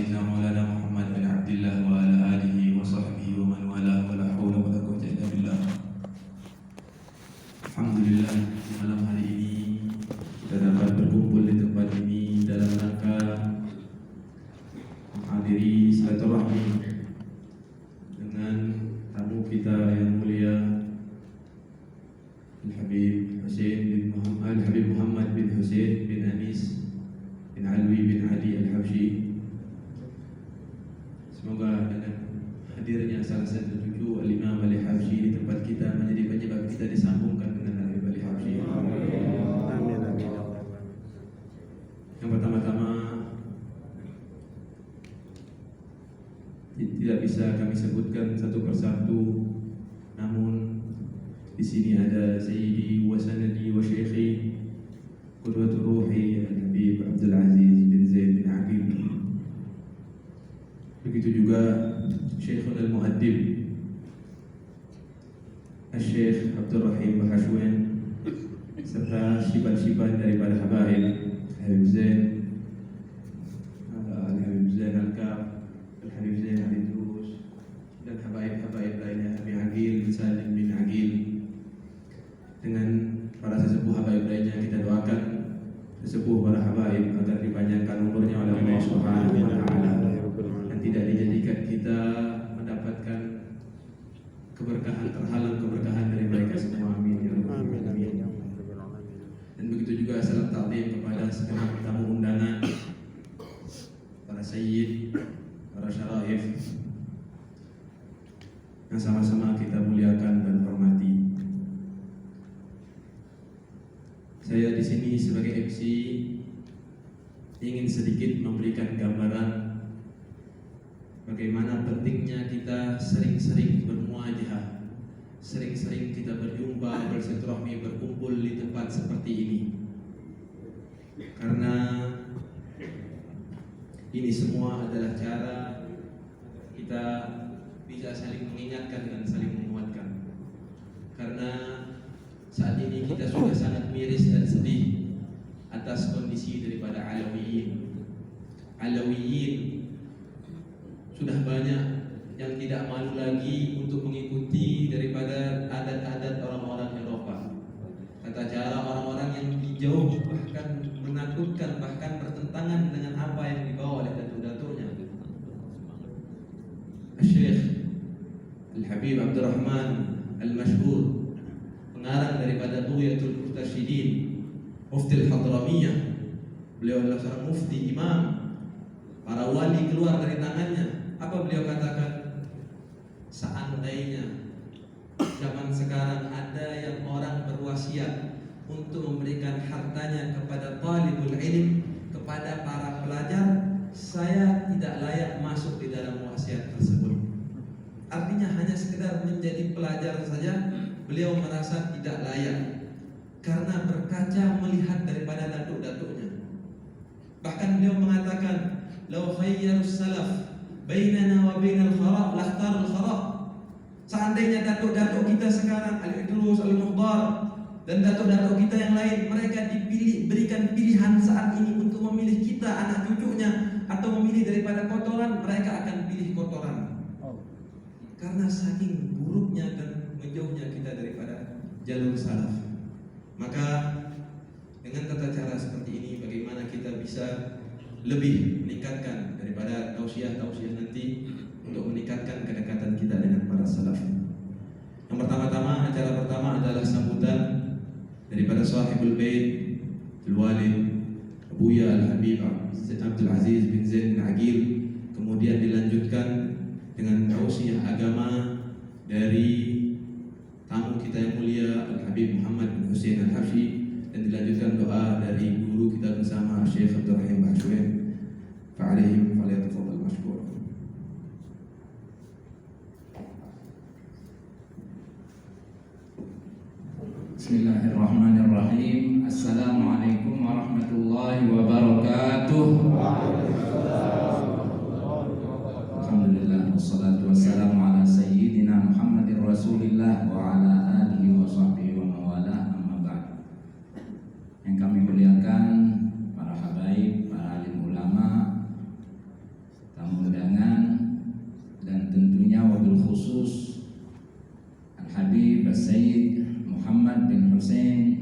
سيدنا مولانا محمد بن عبد الله وعلى آله وصحبه ومن والاه ولا حول ولا قوة إلا بالله. Alhamdulillah, malam hari ini kita dapat berkumpul di tempat ini dalam rangka menghadiri silaturahmi dengan tamu kita yang mulia Al-Habib Muhammad bin Hussein bin Anis bin Alwi bin Ali Al-Habsyi. Semoga dengan hadirnya salah satu cucu Al-Imam Al-Habsyi di tempat kita menjadi penyebab kita disambungkan dengan Al-Habib Al-Habsyi. Amin. Yang pertama-tama tidak bisa kami sebutkan satu persatu, namun di sini ada Sayyidi wa Sanadi wa Syekhi Qudwatul Ruhi Al-Habib Abdul Aziz bin Zaid bin Aqil. Begitu juga Syekhul Al-Muaddib Al-Syekh Abdul Rahim Bahashwen, serta syiban-syiban daripada habaib Habib Zain Al-Habib Zain Al-Kaf, Al-Habib Zain Al-Idrus, dan habaib-habaib lainnya, Habib Aqil bin Salim bin Aqil. Dengan para sesepuh habaib lainnya kita doakan sesepuh para habaib agar dipanjangkan umurnya oleh Allah Subhanahu wa taala dan tidak dijadikan kita mendapatkan keberkahan, terhalang keberkahan dari mereka semua. Amin ya rabbal alamin. Dan begitu juga salam takdim kepada segenap tamu undangan, para sayyid, para syaraif yang sama-sama kita muliakan dan hormati. Saya di sini sebagai MC ingin sedikit memberikan gambaran bagaimana pentingnya kita sering-sering bermuajahah, sering-sering kita berjumpa, bersilaturahmi, berkumpul di tempat seperti ini. Karena ini semua adalah cara kita bisa saling mengingatkan dan saling menguatkan. Karena saat ini kita sudah sangat miris dan sedih atas kondisi daripada Alawiyin. Alawiyin sudah banyak yang tidak malu lagi untuk mengikuti daripada adat-adat orang-orang Eropa. Tata cara orang-orang yang jauh bahkan menakutkan, bahkan bertentangan dengan apa yang dibawa oleh datuk-datuknya. Syekh Al-Habib Abdurrahman Al-Mashhur, pengarang daripada Bughyatul Murtasyidin, Mufti Al-Hadramiyah. Beliau adalah seorang mufti, imam, para wali keluar dari tangannya. Apa beliau katakan? Seandainya zaman sekarang ada yang orang berwasiat untuk memberikan hartanya kepada talibul ilm, kepada para pelajar, saya tidak layak masuk di dalam wasiat tersebut. Artinya hanya sekedar menjadi pelajar saja beliau merasa tidak layak karena berkaca melihat daripada datuk-datuknya. Bahkan beliau mengatakan, "Lau khayyarus salaf bainana wa bainal khara' lakhtarul khara'." Seandainya datuk-datuk kita sekarang Al-Idrus, Al-Muhdar dan datuk-datuk kita yang lain, mereka berikan pilihan saat ini untuk memilih kita anak cucunya atau memilih daripada kotoran, mereka akan pilih kotoran. Karena saking buruknya dan menjauhnya kita daripada jalur salaf. Maka dengan tata cara seperti ini, bagaimana kita bisa lebih meningkatkan daripada tausiah-tausiah nanti untuk meningkatkan kedekatan kita dengan para salaf. Yang pertama-tama, acara pertama adalah sambutan daripada sahibul bait Al-Walid Abuya Al-Habib Abdul Aziz bin Zaid bin Aqil. Kemudian dilanjutkan dengan tausiah agama dari tamu kita yang mulia Al-Habib Muhammad bin Hussein Al-Habsyi, dan dilanjutkan doa dari guru kita bersama Syekh Abdul Rahim Bahashwen. Fa'alaihim falyatafaddal mashkur. Bismillahirrahmanirrahim. Assalamualaikum warahmatullahi wabarakatuh. Alhamdulillah, wassalatu wassalamu ala sayyidina Muhammadir Rasulillah wa ala alihi wa sahbihi wa mawalah, amma ba'd. Yang kami muliakan para habaib, para alim ulama, khusus Al-Habib Sayyid Muhammad bin Hussein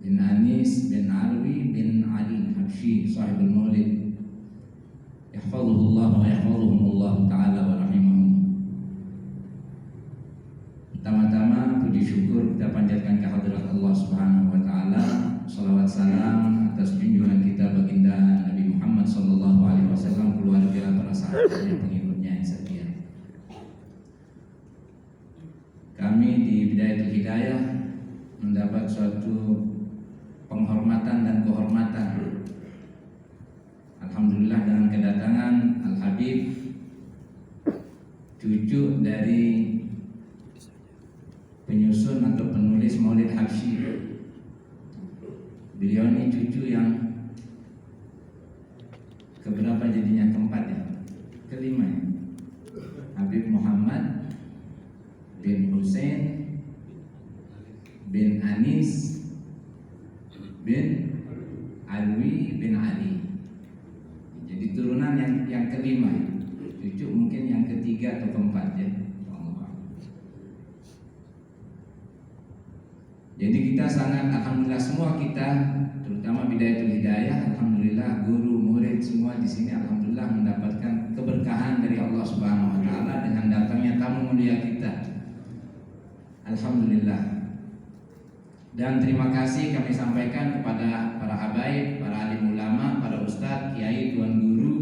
bin Anis bin Alwi bin Ali Habsyi sahibul Maulid, yahfazuhullah wa yahfazuhumullah ta'ala wa rahimahum. Pertama-tama puji syukur kita panjatkan kehadirat Allah Subhanahu wa taala. Salawat salam atas junjungan kita baginda Nabi Muhammad sallallahu alaihi wasallam, keluarga, para sahabatnya, pengikutnya yang setia. Kami di Bidayatul Hidayah mendapat suatu penghormatan dan kehormatan, alhamdulillah, dengan kedatangan Al-Habib, cucu dari penyusun atau penulis Maulid Habsyi. Beliau ini cucu yang keberapa jadinya, keempat ya, kelima ya. Habib Muhammad bin Hussein bin Anis bin Alwi bin Ali. Jadi turunan yang kelima, cucu mungkin yang ketiga atau keempat ya. Jadi kita sangat alhamdulillah, semua kita, terutama Bidayatul Hidayah, alhamdulillah, guru, murid semua di sini alhamdulillah mendapatkan keberkahan dari Allah Subhanahu wa taala dengan datangnya tamu mulia kita. Alhamdulillah. Dan terima kasih kami sampaikan kepada para habaib, para alim ulama, para ustadz, kiai, tuan guru,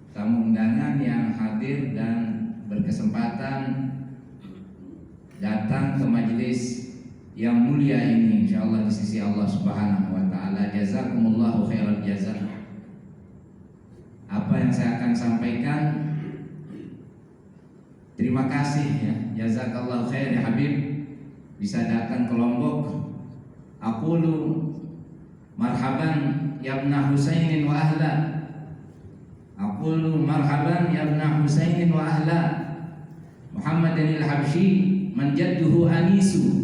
tamu undangan yang hadir dan berkesempatan datang ke majelis yang mulia ini, insyaallah di sisi Allah Subhanahu wa taala. Jazakumullahu khairal jazaa. Apa yang saya akan sampaikan, terima kasih ya, jazakallahu khair ya Habib, bisa datang ke Lombok. Aqulu marhaban ya ibna Husainin wa ahla. Aqulu marhaban ya ibna Husainin wa ahla. Muhammadin al-Habsyi man jadduhu anisu.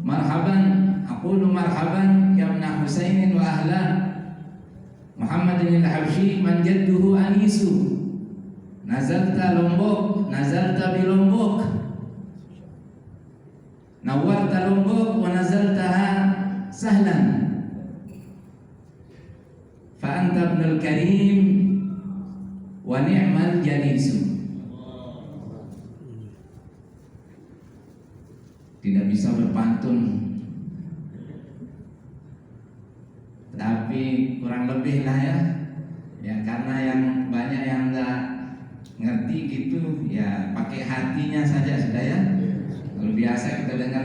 Marhaban, aqulu marhaban ya ibna Husainin wa ahla. Muhammadin al-Habsyi man jadduhu anisu. Nazalta Lombok, nazalta bi Lombok. Nawarta Lombok wa nazaltaha sahlan. Fa anta ibnul karim wa ni'mal jalisu. Tidak bisa berpantun, tapi kurang lebih lah ya, karena yang banyak yang nggak ngerti gitu ya, pakai hatinya saja sudah ya. Kalau biasa kita dengar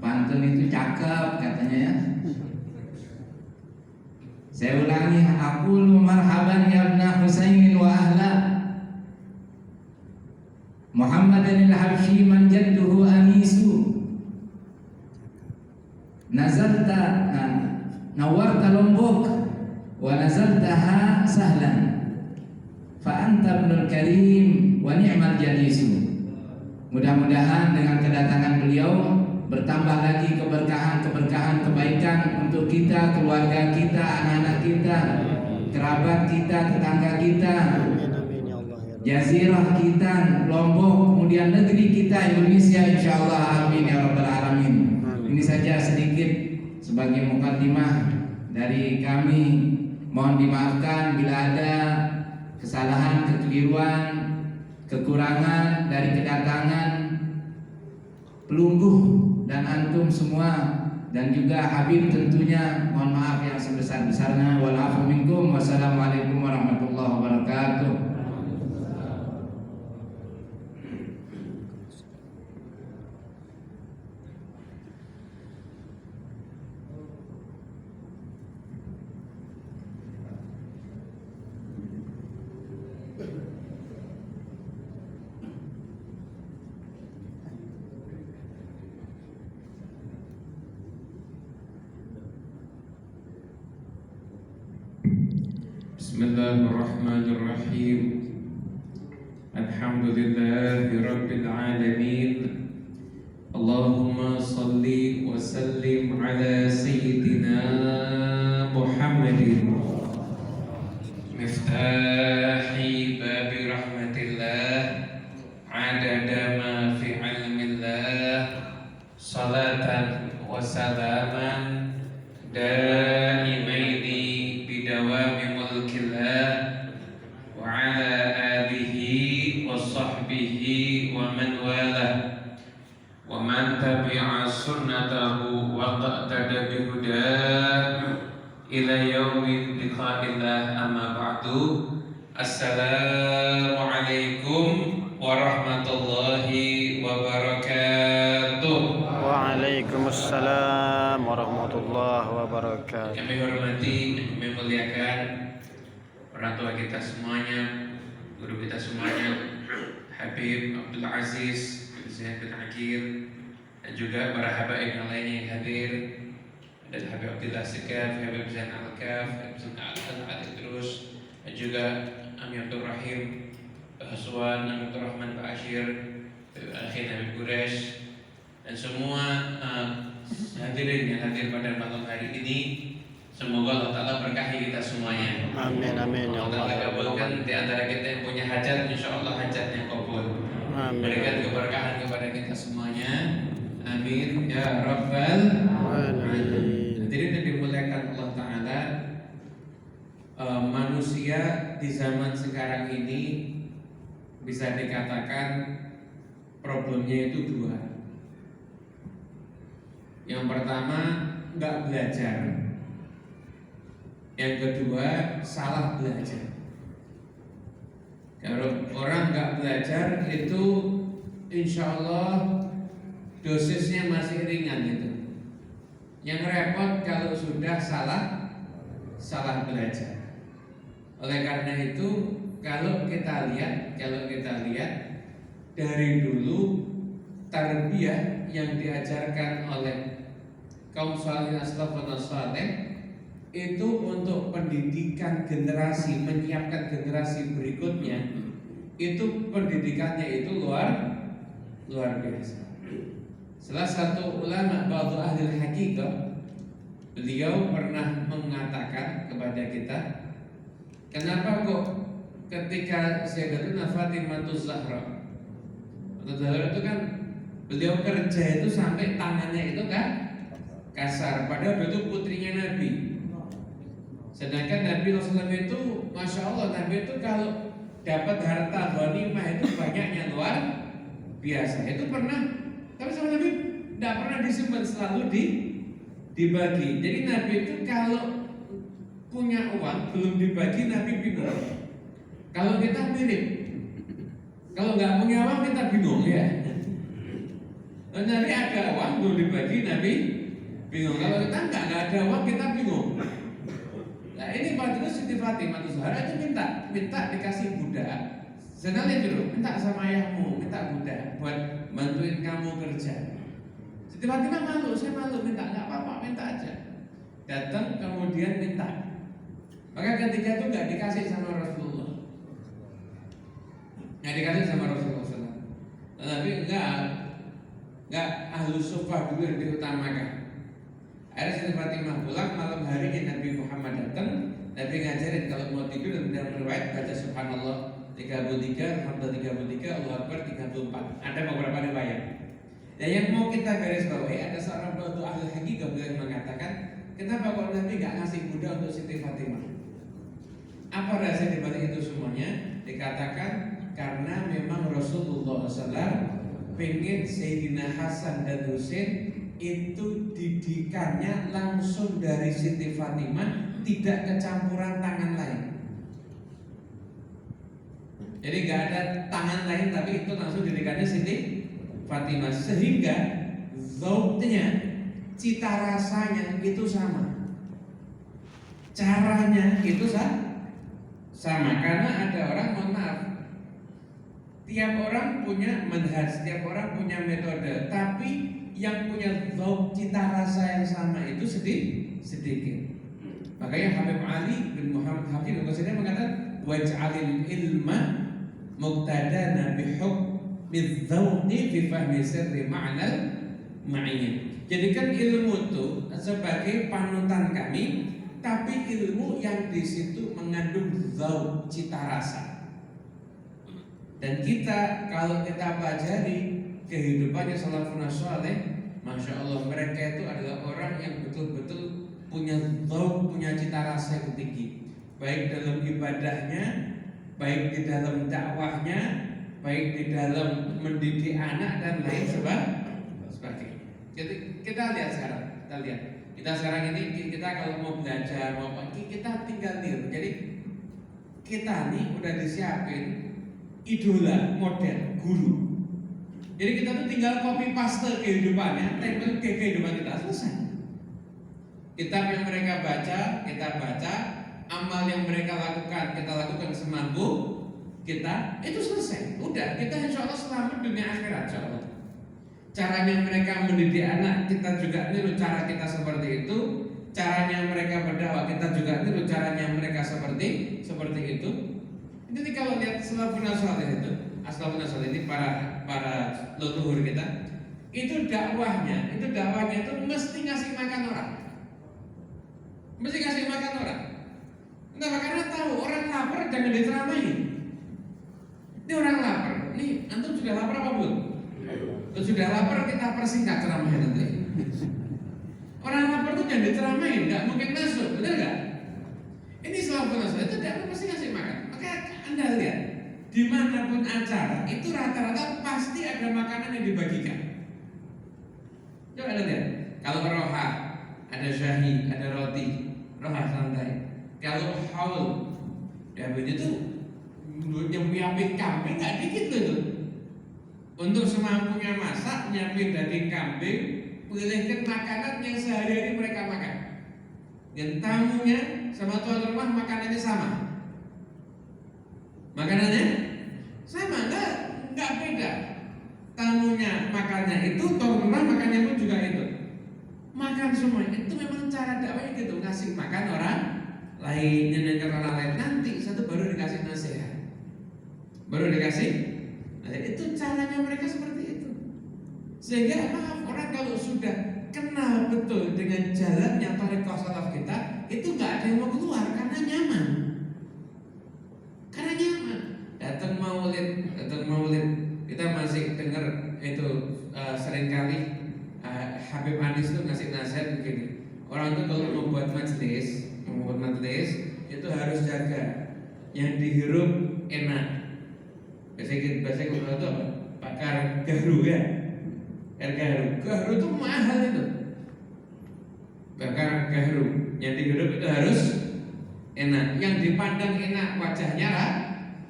pantun itu cakep katanya ya. Saya ulangi, aqulu marhaban ya ibna Husainin wa ahla. Muhammadin al-Habsyi man jadduhu anisu. Nazalta nawarta Lombok wa nazaltaha sahlan. Fa anta ibnul karim wa ni'mal jalisu. Mudah-mudahan dengan kedatangan beliau bertambah lagi keberkahan kebaikan untuk kita, keluarga kita, anak-anak kita, kerabat kita, tetangga kita, jazirah kita, Lombok, kemudian negeri kita Indonesia, insyaallah, amin ya rabbal alamin. Ini saja sedikit sebagai mukaddimah dari kami. Mohon dimaafkan bila ada kesalahan, kekeliruan, kekurangan dari kedatangan pelungguh dan antum semua, dan juga Habib tentunya. Mohon maaf yang sebesar-besarnya. Wal afu minkum. Wassalamualaikum warahmatullahi wabarakatuh. Bismillahirrahmanirrahim. Alhamdulillahi rabbil alamin. Allahumma salli wa sallim ala sayyidina Muhammadin miftahi babi rahmatillah عدد ما في علم الله صلاة وسلاما دائمين بدوام ملك الله وعلى آله وصحبه ومن والاه ومن تبع سنته واقتدى بهداه إلى يوم لقاء الله. أما بعد. السلام عليكم ورحمة الله وبركاته. Waalaikumsalam warahmatullahi wabarakatuh. Kami hormati, kami muliakan orang tua kita semuanya, guru kita semuanya, Habib Abdul Aziz Zain bin Akil, dan juga para habaib yang lainnya yang hadir. Ada Habib Abdullah Sekaf, Habib Zain Al-Kaf, Habib Zain Al-Idrus, dan juga Ami Abdul Rahim Haswan, Ami Abdul Rahman Ba'ashir, Akhir Habib Quraisy, dan semua hadirin yang hadir pada malam hari ini. Semoga Allah Ta'ala berkahi kita semuanya. Amin amin ya Allah Allah. Ta'ala kabulkan di antara kita yang punya hajat, insya Allah hajatnya kabul. Amin. Berikan keberkahan kepada kita semuanya. Amin ya Rabbal Alamin. Hadirin yang dimuliakan Allah Ta'ala, manusia di zaman sekarang ini bisa dikatakan problemnya itu dua. Yang pertama, nggak belajar. Yang kedua, salah belajar. Kalau orang nggak belajar itu insya Allah dosisnya masih ringan itu. Yang repot kalau sudah salah belajar. Oleh karena itu, kalau kita lihat dari dulu tarbiyah yang diajarkan oleh kaum salihin as-salafun as-salih itu untuk pendidikan generasi, menyiapkan generasi berikutnya, itu pendidikannya itu luar biasa. Salah satu ulama ba'du ahli haqiqah, beliau pernah mengatakan kepada kita, kenapa kok ketika Sayyidatuna Fatimah Zahra itu kan beliau kerja itu sampai tangannya itu kan kasar, padahal itu putrinya Nabi. Sedangkan Nabi Rasulullah itu, masya Allah, Nabi itu kalau dapat harta ghanimah itu banyaknya luar biasa. Itu pernah, tapi sama Nabi tidak pernah disimpan, selalu dibagi. Jadi Nabi itu kalau punya uang belum dibagi, Nabi bingung. Kalau kita mirip, kalau nggak punya uang kita bingung ya. Nabi ada uang belum dibagi, Nabi bingung. Kalau kita nggak ada uang, kita bingung. Nah ini waktu itu Siti Fatimah Zahra itu minta dikasih budak. Senang dulu, minta sama ayahmu, minta budak buat bantuin kamu kerja. Siti Fatimah malu, saya malu minta, nggak apa-apa, minta aja. Datang kemudian minta. Maka ketika itu nggak dikasih sama Rasulullah, nggak dikasih sama Rasulullah SAW. Tapi nggak ahlus sufah dulu yang diutamakan. Ada Siti Fatimah pulang malam harinya Nabi Muhammad datang, Nabi ngajarin kalau mau tidur dan dalam riwayat baca Subhanallah 33, Alhamdulillah 33, Allah Akbar 34. Ada beberapa riwayat. Dan yang mau kita garis bawahi, ada seorang ba'du ahli haqiqah beliau mengatakan, kenapa kok Nabi nggak ngasih budak untuk Siti Fatimah? Apa rahasia di balik itu semuanya? Dikatakan karena memang Rasulullah SAW pengen Sayyidina Hasan dan Husain itu didikannya langsung dari Siti Fatimah, tidak kecampuran tangan lain. Jadi nggak ada tangan lain, tapi itu langsung didikannya Siti Fatimah, sehingga zautnya, cita rasanya itu sama, caranya itu sama. Karena ada orang, mohon maaf, tiap orang punya manhaj, tiap orang punya metode, tapi yang punya zauk, cita rasa yang sama itu sedikit. Makanya Habib Ali bin Muhammad Hafidh Al-Qasidi mengatakan waj'alil ilma muqtadana bihukmi dzauqi fi fahmi sirri ma'nal ma'iyyah. Jadikan ilmu itu sebagai panutan kami, tapi ilmu yang di situ mengandung zauk, cita rasa. Dan kita kalau kita pelajari kehidupannya salafun saleh, masya Allah mereka itu adalah orang yang betul-betul punya zauq, punya cita rasa yang tinggi, baik dalam ibadahnya, baik di dalam dakwahnya, baik di dalam mendidik anak dan lain sebagainya. Jadi kita lihat sekarang, kita sekarang ini kita kalau mau belajar mau pergi kita tinggal niru. Jadi kita nih udah disiapin idola, model, guru. Jadi kita tuh tinggal copy paste kehidupannya, tempel ke kehidupan kita, selesai. Kitab yang mereka baca, kita baca. Amal yang mereka lakukan, kita lakukan semampu kita, itu selesai. Udah, kita insya Allah selamat dunia akhirat, insya Allah. Caranya mereka mendidik anak, kita juga niru cara kita seperti itu. Caranya mereka berdakwah, kita juga niru caranya mereka seperti itu. Jadi kalau lihat salafun saleh itu, aslafun saleh ini para leluhur kita, itu dakwahnya itu mesti ngasih makan orang. Mesti ngasih makan orang. Kenapa? Karena tahu orang lapar jangan diceramain. Ini orang lapar, nih antum sudah lapar apa belum? Kalau sudah lapar kita persingkat ceramahnya nanti. Orang lapar itu jangan diceramain, nggak mungkin masuk, benar nggak? Ini salafun saleh itu tidak pasti ngasih makan. Maka Anda lihat, dimanapun acara itu rata-rata pasti ada makanan yang dibagikan. Coba Anda lihat, kalau roha ada syahi, ada roti, roha santai. Kalau haul, ya begitu nyiapin kambing nggak dikit loh. Untuk semampunya masak, nyiapin daging kambing, pilihkan makanan yang sehari-hari mereka makan. Dan tamunya sama tuan rumah makanannya sama. Makanannya sama, nggak beda. Tamunya makannya itu, tuan rumah makannya pun juga itu. Makan semua itu memang cara dakwah gitu, ngasih makan orang lain, nyenengkan orang lain. Nanti satu baru dikasih nasihat, itu caranya mereka seperti itu. Sehingga maaf, orang kalau sudah kenal betul dengan jalannya thariqah salaf kita, itu nggak ada yang mau keluar karena nyaman. Datang maulid kita masih dengar itu seringkali Habib Anis itu ngasih nasihat begini. Orang itu kalau membuat majelis itu harus jaga yang dihirup enak. Biasanya kalau itu apa? Bakar garu ya. Garu itu mahal itu. Bakar garu yang dihirup itu harus enak. Yang dipandang enak wajahnya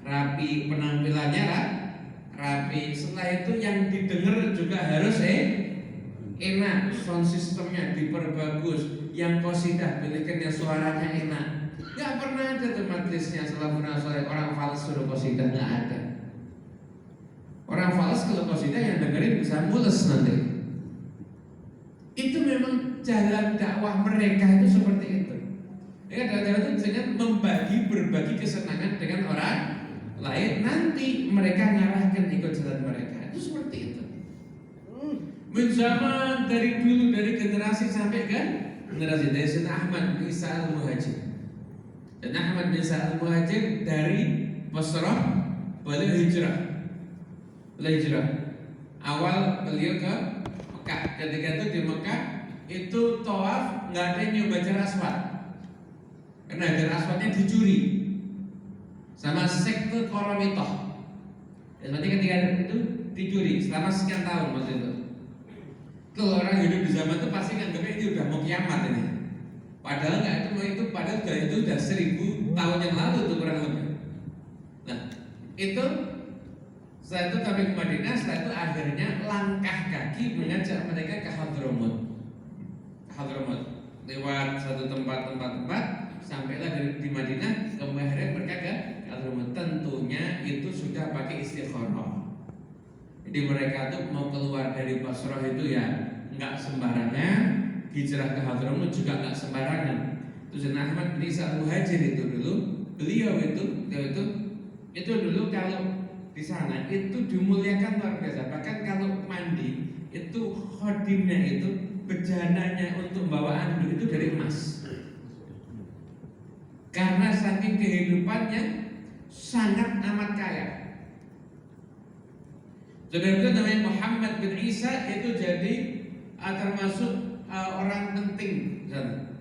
rapi, penampilannya rapi. Setelah itu yang didengar juga harus enak. Sound systemnya diperbagus. Yang qasidah pilihkan yang suaranya enak. Gak pernah ada tuh majelisnya salafun saleh orang fals suruh qasidah, gak ada. Orang fals kalau qasidah yang dengerin bisa mules nanti. Itu memang jalan dakwah mereka itu seperti itu. Dakwah itu dengan berbagi kesenangan dengan orang lain. Nanti mereka ngarahkan ikut jalan mereka. Itu seperti itu. Menjaman dari dulu, dari generasi sampai ke generasi. Dari Sayyidina Ahmad bin Isa al-Muhajir. Dan Ahmad bin Isa al-Muhajir dari Basrah beliau hijrah. Awal beliau ke Mekah. Ketika itu di Mekah itu tawaf nggak ada yang nyoba Hajar Aswad. Karena Hajar Aswadnya dicuri sama sekte Qaramithah. Dan berarti ketika itu dicuri selama sekian tahun waktu itu. Kalau orang hidup di zaman itu pasti nganggapnya ini udah mau kiamat ini. Padahal padahal itu udah 1000 tahun yang lalu tuh kurang lebih. Nah, itu setelah itu kami ke Madinah, setelah itu akhirnya langkah kaki mengajak mereka ke Hadramut. Lewat satu tempat sampailah di Madinah, kemudian mereka ke Hadramut. Tentunya itu sudah pakai istikharah. Jadi mereka tuh mau keluar dari Basrah itu ya nggak sembarangan, hijrah ke Hadramut juga nggak sembarangan. Itu Sayyidina Ahmad bin Isa al-Muhajir itu dulu, beliau itu dulu kalau di sana itu dimuliakan luar biasa. Bahkan kalau mandi itu khodimnya itu bejananya untuk bawa anduk itu dari emas. Karena saking kehidupannya sangat amat kaya. Saudara itu namanya Muhammad bin Isa, itu jadi termasuk orang penting di sana.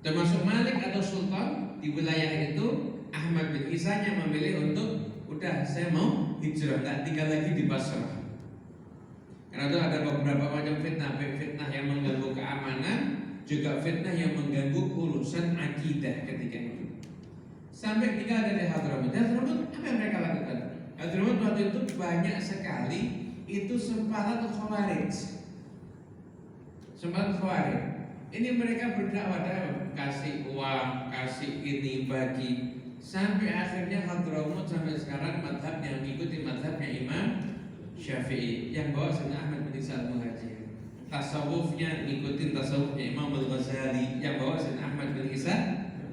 Termasuk Malik atau Sultan di wilayah itu. Ahmad bin Isa yang memilih untuk udah saya mau hijrah, nggak tinggal lagi di Basrah. Karena itu ada beberapa macam fitnah, fitnah yang mengganggu keamanan, juga fitnah yang mengganggu urusan akidah ketika itu. Sampai tinggal dari Hadramut. Hadramut apa yang mereka lakukan? Hadramut waktu itu banyak sekali itu sempalan Khawarij. Sempalan Khawarij. Ini mereka berdakwah, kasih uang, kasih ini bagi, sampai akhirnya Hadramut sampai sekarang madhabnya mengikuti madhabnya Imam Syafi'i yang bawa Sayyidina Ahmad bin Isa al-Muhajir. Tasawufnya ngikutin tasawufnya Imam Al-Ghazali yang bawa Sayyidina Ahmad bin Isa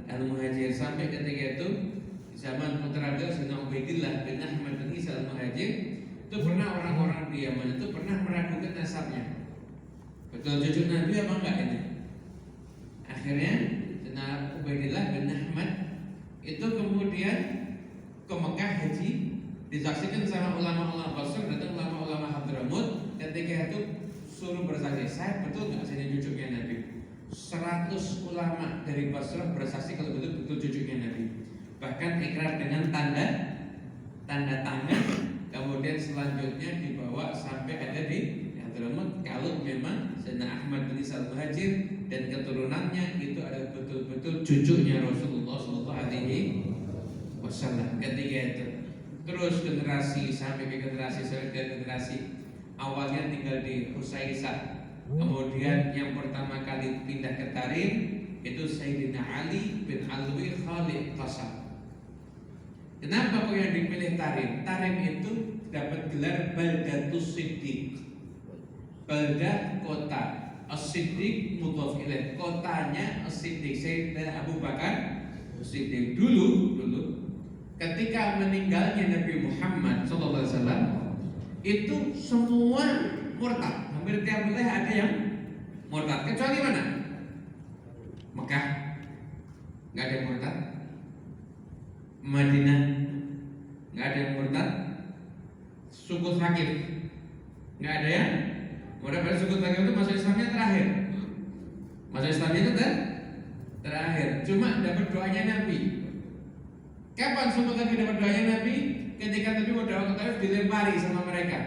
al-Muhajir. Sampai ketika itu zaman putra beliau Sayyidina Ubaidillah bin Ahmad bin Isa al-Muhajir, itu pernah orang-orang di Yaman itu pernah meragukan nasabnya. Betul cucu Nabi apa enggak ini? Akhirnya Sayyidina Ubaidillah bin Ahmad itu kemudian ke Mekah haji, disaksikan sama ulama-ulama Basra, datang ulama-ulama Hadramut. Ketika itu suruh bersaksi, saya betul nggak saya cucunya Nabi? 100 ulama dari Basra bersaksi kalau betul cucunya Nabi. Bahkan ikrar dengan tanda tangan. Kemudian selanjutnya dibawa sampai ada di Hadramut kalau memang Sayyidina Ahmad bin Isa al-Muhajir dan keturunannya itu adalah betul-betul cucunya Rasulullah SAW. Ketika itu terus generasi sampai ke generasi awalnya tinggal di Husaisah, kemudian yang pertama kali pindah ke Tarim itu Sayyidina Ali bin Alwi Khalid Qasam. Kenapa kok yang dipilih Tarim? Tarim itu dapat gelar Baldatus Siddiq, baldah kota. As-Siddiq mudhaf ilaih, kotanya As-Siddiq, Sayyidina Abu Bakar As-Siddiq. Dulu ketika meninggalnya Nabi Muhammad SAW itu semua murtad. Hampir tiap wilayah ada yang murtad, kecuali mana? Mekah nggak ada yang murtad, Madinah nggak ada yang murtad, suku Thaqif nggak ada yang murtad. Pada suku Thaqif itu masuk Islamnya terakhir. Masuk Islamnya itu terakhir. Cuma dapat doanya Nabi. Kapan suku Thaqif dapat doanya Nabi? Ketika Nabi mau dakwah ke Taif dilempari sama mereka.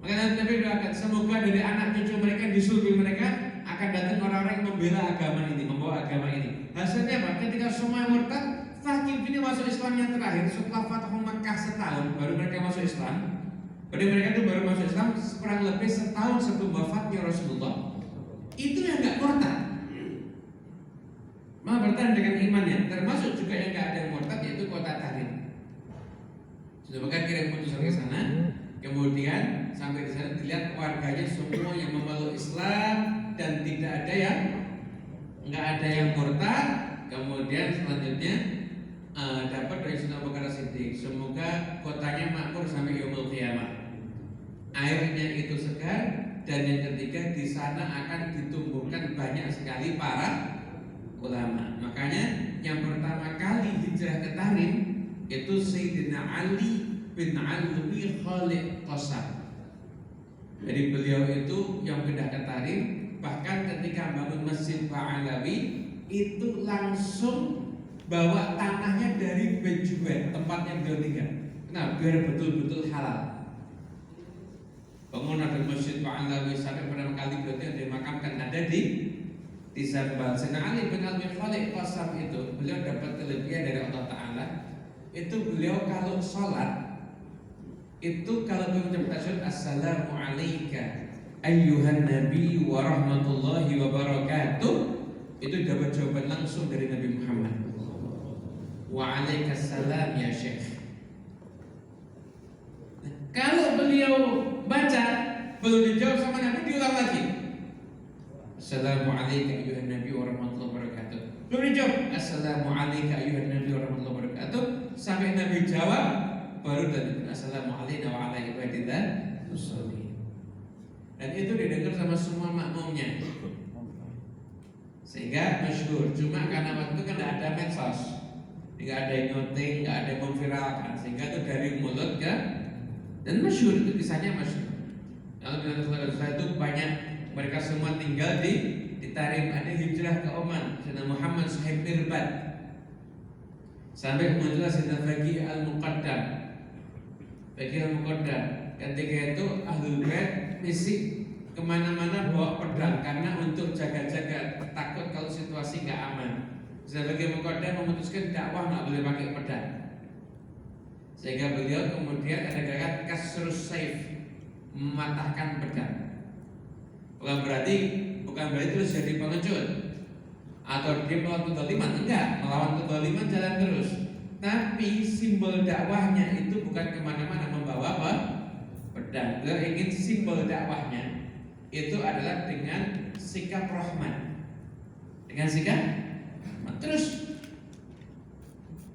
Maka Nabi doakan semoga dari anak cucu mereka di surga mereka akan datang orang-orang yang membela agama ini, membawa agama ini. Hasilnya apa? Ketika semua murtad, Thaqif ini masuk Islam yang terakhir setelah Fathu Makkah setahun baru mereka masuk Islam. Pada mereka itu baru masuk Islam kurang lebih setahun sebelum wafatnya Rasulullah. Itu yang nggak murtad, malah bertahan dengan imannya. Termasuk juga yang nggak ada yang murtad yaitu kota Tarim. Sudah bahkan kirim putusan ke sana. Kemudian sampai di sana dilihat warganya semua yang memeluk Islam dan tidak ada yang nggak ada yang murtad. Kemudian selanjutnya dapat dari Sayyidina Abu Bakar Siddiq, semoga kotanya makmur sampai yaumul qiyamah. Airnya itu segar, dan yang ketiga di sana akan ditumbuhkan banyak sekali para ulama. Makanya yang pertama kali hijrah ke Tarim itu Sayyidina Ali bin Alwi Khalid Qasam. Jadi beliau itu yang pindah ke Tarim, bahkan ketika bangun Masjid Ba'alawi itu langsung bawa tanahnya dari Benjuan, tempatnya beliau tinggal. Nah, biar betul-betul halal. Bangunan dari Masjid Ba'alawi sampai pertama kali beliau dimakamkan ada di Zambal. Sayyidina Ali bin Alwi Khalid Qasam itu beliau dapat kelebihan dari Allah Ta'ala. Itu beliau kalau sholat itu kalau mengucapkan tasyahud assalamu alayka ayyuhan nabi wa rahmatullahi wa barakatuh, itu dapat jawaban langsung dari Nabi Muhammad. Wa alaikassalam ya Syekh. Kalau beliau baca belum dijawab sama Nabi, diulang lagi. Assalamu alayka ayyuhan nabi wa rahmatullahi wa barakatuh. Belum dijawab. Assalamu alayka ayyuhan nabi wa rahmatullahi wa barakatuh. Sampai Nabi jawab baru dan assalamu alayna wa ala ibadillah musallim. Dan itu didengar sama semua makmumnya, sehingga masyhur. Cuma karena waktu itu kan tidak ada medsos, tidak ada yang nyuting, tidak ada yang memviralkan, sehingga itu dari mulut ke Dan masyhur itu, kisahnya masyhur. Lalu saudara itu banyak, mereka semua tinggal di Tarim. Ada hijrah ke Oman, Sayyidina Muhammad Sahib Mirbad, sampai muncullah Sayyidina Baqi Al-Muqaddam. Baqi Al-Muqaddam ketika itu Ahlul Bait misi kemana-mana bawa pedang karena untuk jaga-jaga, takut kalau situasi nggak aman. Sayyidina Baqi Al-Muqaddam memutuskan dakwah nggak boleh pakai pedang, sehingga beliau kemudian ada gerakan kasrus saif, mematahkan pedang. Bukan berarti terus jadi pengecut atau dia melawan kezaliman, enggak, melawan kezaliman jalan terus. Tapi simbol dakwahnya itu bukan kemana-mana membawa apa? Pedang. Beliau ingin simbol dakwahnya itu adalah dengan sikap rahmat, dengan sikap terus.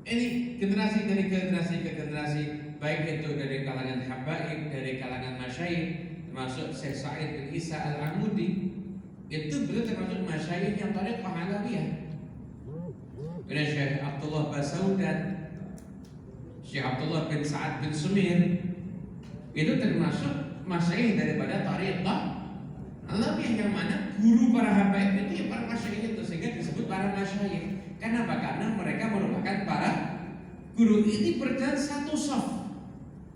Ini generasi dari generasi ke generasi, baik itu dari kalangan habaib, dari kalangan masyayikh, termasuk Syekh Sa'id bin Isa Al-Amudi. Itu beliau termasuk masyayikh yang Thariqah Alawiyah. Kemudian Syekh Abdullah Basaudan, Syekh Abdullah bin Sa'ad bin Sumir, itu termasuk masyayikh daripada Thariqah Alawiyah, yang mana guru para habaib itu ya para masyayikh itu, sehingga disebut para masyayikh. Kenapa? Karena mereka merupakan para guru. Ini berjalan satu soft.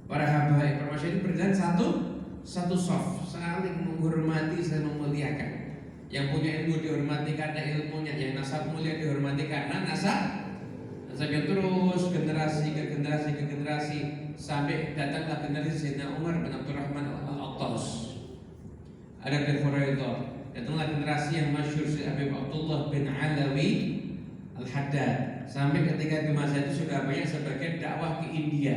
Para habaib, para masyayikh berjalan satu soft, saling menghormati, saling memuliakan. Yang punya ilmu dihormati karena ilmunya, yang nasab mulia dihormati karena nasabnya. Terus generasi ke generasi ke generasi sampai datanglah generasi Sayyidina Umar bin Abdurrahman Al-Attas, ada bin Huraidah. Datanglah generasi yang masyhur Syekh Habib Abdullah bin Alawi Al-Haddad. Sampai ketika di masa itu sudah banyak sebagian dakwah ke India,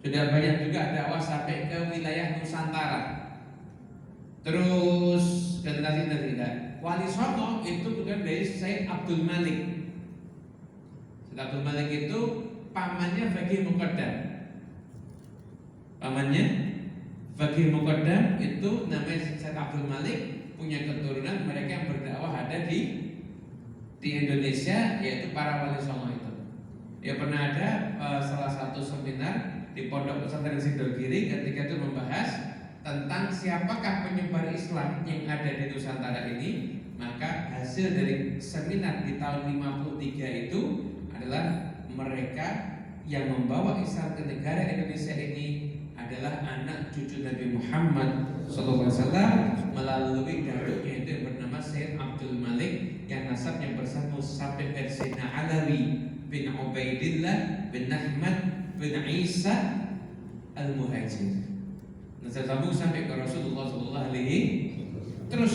sudah banyak juga dakwah sampai ke wilayah Nusantara. Terus generasi ketiga, Wali Songo itu bukan dari Said Abdul Malik. Said Abdul Malik itu pamannya Baqi Muqaddam. Pamannya Baqi Muqaddam itu namanya Said Abdul Malik, punya keturunan mereka yang berdakwah ada di Indonesia, yaitu para Wali Songo itu. Ya pernah ada salah satu seminar di Pondok Pesantren Sidogiri ketika itu membahas tentang siapakah penyebar Islam yang ada di Nusantara ini. Maka hasil dari seminar di tahun 53 itu adalah mereka yang membawa Islam ke negara Indonesia ini adalah anak cucu Nabi Muhammad SAW melalui datuknya itu yang bernama Sayyid Abdul Malik, yang nasabnya bersambung sampai ke Sayyidina Alawi bin Ubaidillah bin Ahmad bin Isa Al-Muhajir. Nasab sambung sampai ke Rasulullah SAW. Terus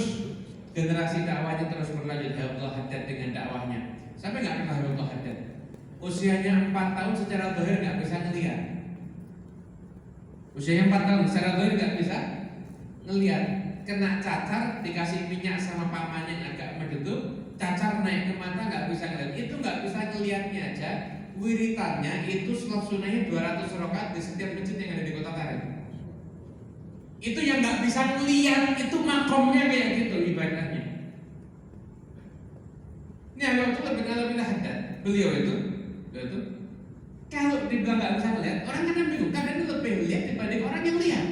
generasi dakwahnya terus berlanjut. Habibullah Haddad dengan dakwahnya sampai nggak kenal Habibullah Haddad. Usianya 4 tahun secara zahir nggak bisa ngelihat. Usianya 4 tahun secara zahir nggak bisa ngelihat. Kena cacar, dikasih minyak sama pamannya yang agak mendetuk, cacar naik ke mata, nggak bisa ngelihat. Itu nggak bisa ngelihatnya aja. Wiritannya itu sholat sunnahnya 200 rakaat di setiap masjid yang ada di Kota Tarim. Itu yang nggak bisa ngelihat, itu makomnya kayak gitu ibadahnya. Ini Habibullah bin Alawi Haddad, beliau itu kalau dibilang nggak bisa ngelihat, orang kan bingung. Kadang lebih lihat daripada orang yang lihat.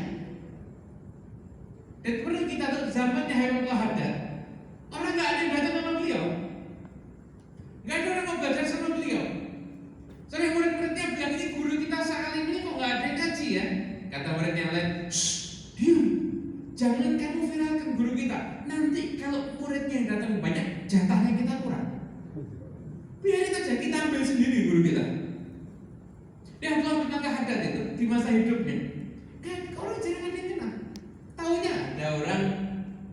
Dan perlu kita tahu zamannya Habibullah Haddad, orang nggak ada yang belajar sama beliau, nggak ada orang mau belajar sama beliau. Sampai murid-muridnya bilang, ini guru kita saat ini kok nggak ada yang ngaji ya? Kata murid yang lain, diam, jangan kamu viralkan guru kita. Nanti kalau muridnya yang datang banyak, jatahnya kita kurang. Biarin aja, kita ambil sendiri guru kita. Dan Allah bin Haddad itu di masa hidupnya, kan orang jarang ada yang kenal. Taunya ada orang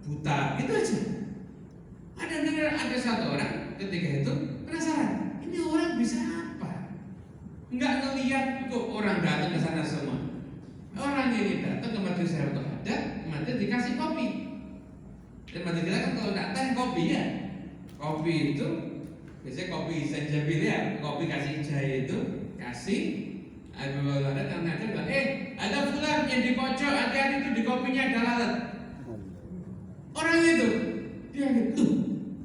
buta, itu aja. Ada satu orang ketika itu penasaran, ini orang bisa apa? Enggak ngelihat kok orang datang ke sana semua. Orang ini datang ke majelis Habibullah Haddad, majelis dikasih kopi. Dan majelis kita kan kalau nggak teh kopi ya, kopi itu biasanya kopi zanjabil ya, kopi kasih jahe itu kasih. Habibullah Haddad yang ngajar bilang, ada fulan yang di pojok, hati-hati itu di kopinya ada lalat. Orang itu dia gitu,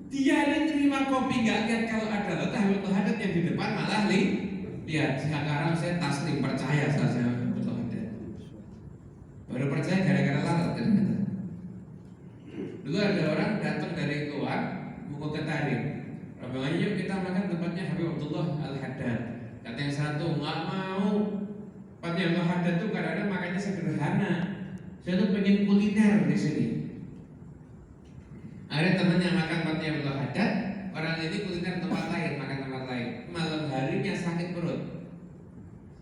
dia yang terima kopi nggak lihat kalau ada lalat. Habibullah Haddad yang di depan malah lihat. Sekarang saya taslim percaya saya Habibullah Haddad. Baru percaya gara-gara lalat ternyata. Dulu ada orang datang dari luar mau ke Tarim. Rombongannya yuk kita makan tempatnya Habib Abdullah Al-Haddad. Kata yang satu nggak mau. Tempatnya Al-Haddad tuh kadang-kadang makannya sederhana. Saya tuh pengen kuliner di sini. Ada temannya makan tempatnya Al-Haddad. Orang ini kuliner tempat lain, makan tempat lain. Malam harinya sakit perut.